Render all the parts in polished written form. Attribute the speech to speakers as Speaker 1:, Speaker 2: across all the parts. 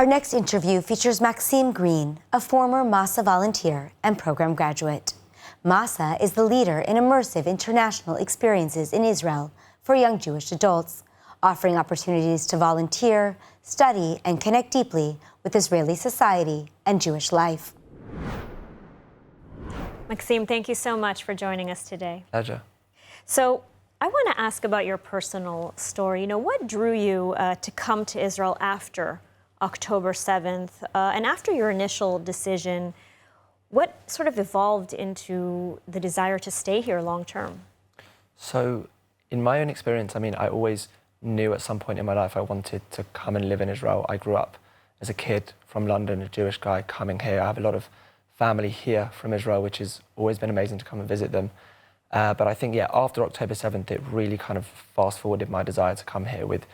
Speaker 1: Our next interview features Maxim Green, a former Masa volunteer and program graduate. Masa is the leader in immersive international experiences in Israel for young Jewish adults, offering opportunities to volunteer, study, and connect deeply with Israeli society and Jewish life.
Speaker 2: Maxim, thank you so much for joining us today.
Speaker 3: Pleasure.
Speaker 2: So I want to ask about your personal story. What drew you to come to Israel after October 7th? And after your initial decision, what sort of evolved into the desire to stay here long term?
Speaker 3: So in my own experience, I always knew at some point in my life I wanted to come and live in Israel. I grew up as a kid from London, a Jewish guy coming here. I have a lot of family here from Israel, which has always been amazing to come and visit them. But I think, after October 7th, it really kind of fast-forwarded my desire to come here with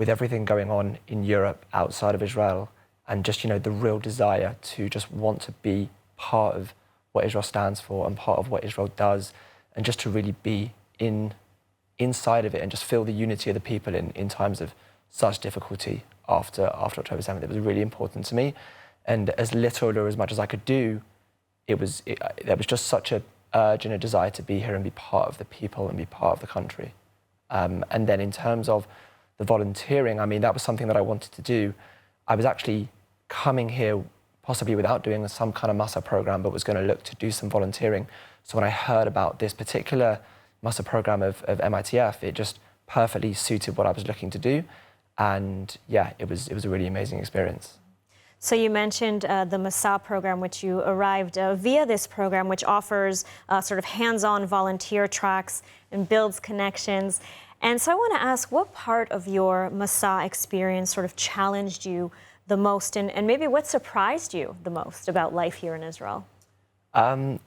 Speaker 3: everything going on in Europe outside of Israel, and just, the real desire to just want to be part of what Israel stands for and part of what Israel does, and just to really be inside of it and just feel the unity of the people in times of such difficulty after October 7th. It was really important to me. And as little or as much as I could do, there was just such a urge and a desire to be here and be part of the people and be part of the country. And then in terms of the volunteering, that was something that I wanted to do. I was actually coming here possibly without doing some kind of Masa program, but was going to look to do some volunteering. So when I heard about this particular Masa program of MITF, it just perfectly suited what I was looking to do. And it was a really amazing experience.
Speaker 2: So you mentioned the Masa program, which you arrived via this program, which offers sort of hands-on volunteer tracks and builds connections. And so I want to ask, what part of your Masa experience sort of challenged you the most, and maybe what surprised you the most about life here in Israel?
Speaker 3: I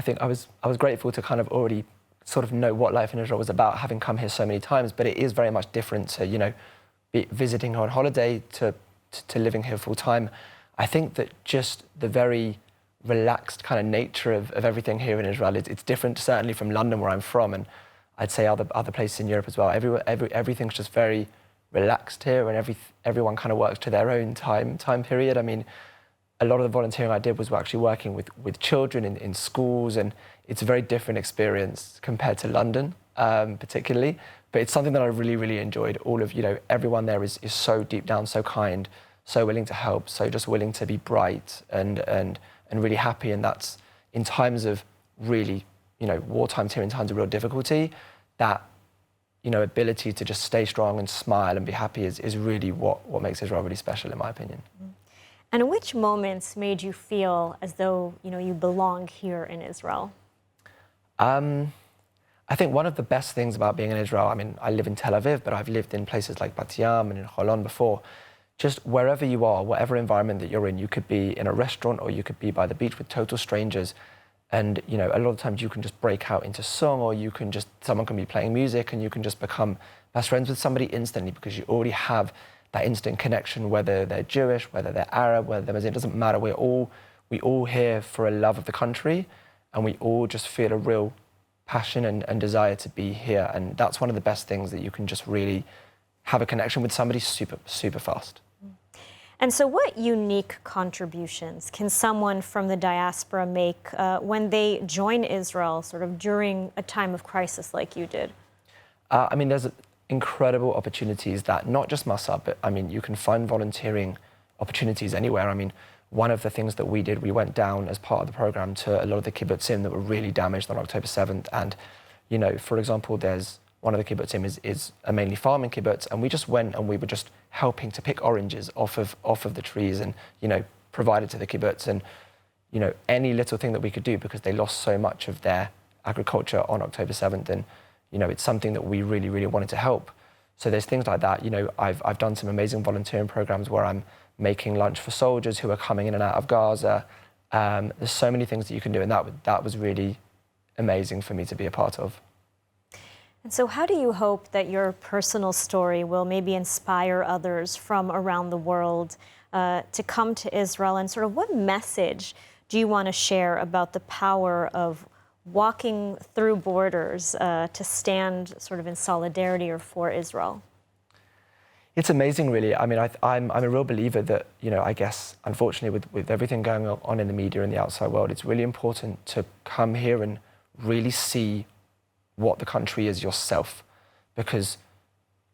Speaker 3: think I was grateful to kind of already sort of know what life in Israel was about, having come here so many times, but it is very much different to, be visiting on holiday to living here full time. I think that just the very relaxed kind of nature of everything here in Israel, it's different certainly from London, where I'm from, and I'd say other places in Europe as well. Everything's just very relaxed here, and everyone kind of works to their own time period. A lot of the volunteering I did was actually working with children in schools, and it's a very different experience compared to London, particularly. But it's something that I really, really enjoyed. All of, everyone there is so deep down, so kind, so willing to help, so just willing to be bright and really happy. And that's in times of really, war times here, in times of real difficulty, that, ability to just stay strong and smile and be happy is really what makes Israel really special, in my opinion.
Speaker 2: And which moments made you feel as though, you belong here in Israel?
Speaker 3: I think one of the best things about being in Israel, I live in Tel Aviv, but I've lived in places like Bat Yam and in Holon before. Just wherever you are, whatever environment that you're in, you could be in a restaurant or you could be by the beach with total strangers. And, a lot of times you can just break out into song, or someone can be playing music and you can just become best friends with somebody instantly, because you already have that instant connection, whether they're Jewish, whether they're Arab, whether they're Muslim, it doesn't matter. We all here for a love of the country, and we all just feel a real passion and desire to be here. And that's one of the best things, that you can just really have a connection with somebody super, super fast.
Speaker 2: And so what unique contributions can someone from the diaspora make when they join Israel sort of during a time of crisis like you did?
Speaker 3: There's incredible opportunities that not just Masa, but you can find volunteering opportunities anywhere. One of the things that we did, we went down as part of the program to a lot of the kibbutzim that were really damaged on October 7th. And, for example, there's one of the kibbutzim is a mainly farming kibbutz, and we just went and we were just helping to pick oranges off of the trees and, provided to the kibbutz, and, any little thing that we could do, because they lost so much of their agriculture on October 7th. And, it's something that we really, really wanted to help. So there's things like that. I've done some amazing volunteering programs where I'm making lunch for soldiers who are coming in and out of Gaza. There's so many things that you can do, and that was really amazing for me to be a part of.
Speaker 2: And so how do you hope that your personal story will maybe inspire others from around the world to come to Israel? And sort of what message do you want to share about the power of walking through borders to stand sort of in solidarity or for Israel?
Speaker 3: It's amazing, really. I mean, I'm a real believer that, you know, I guess, unfortunately, with everything going on in the media and the outside world, it's really important to come here and really see what the country is yourself. Because,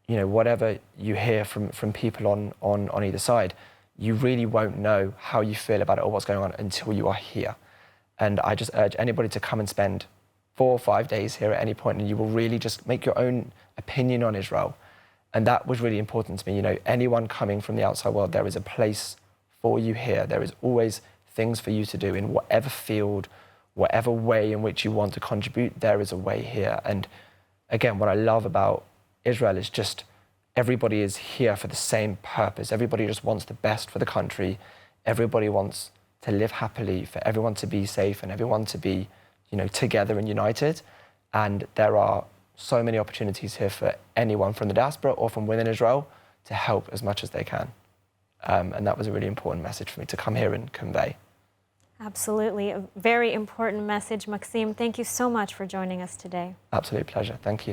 Speaker 3: you know, whatever you hear from people on either side, you really won't know how you feel about it or what's going on until you are here. And I just urge anybody to come and spend 4 or 5 days here at any point, and you will really just make your own opinion on Israel. And that was really important to me. You know, anyone coming from the outside world, there is a place for you here. There is always things for you to do in whatever field, whatever way in which you want to contribute, there is a way here. And again, what I love about Israel is just everybody is here for the same purpose. Everybody just wants the best for the country. Everybody wants to live happily, for everyone to be safe and everyone to be, you know, together and united. And there are so many opportunities here for anyone from the diaspora or from within Israel to help as much as they can. And that was a really important message for me to come here and convey.
Speaker 2: Absolutely. A very important message, Maxim. Thank you so much for joining us today.
Speaker 3: Absolute pleasure. Thank you.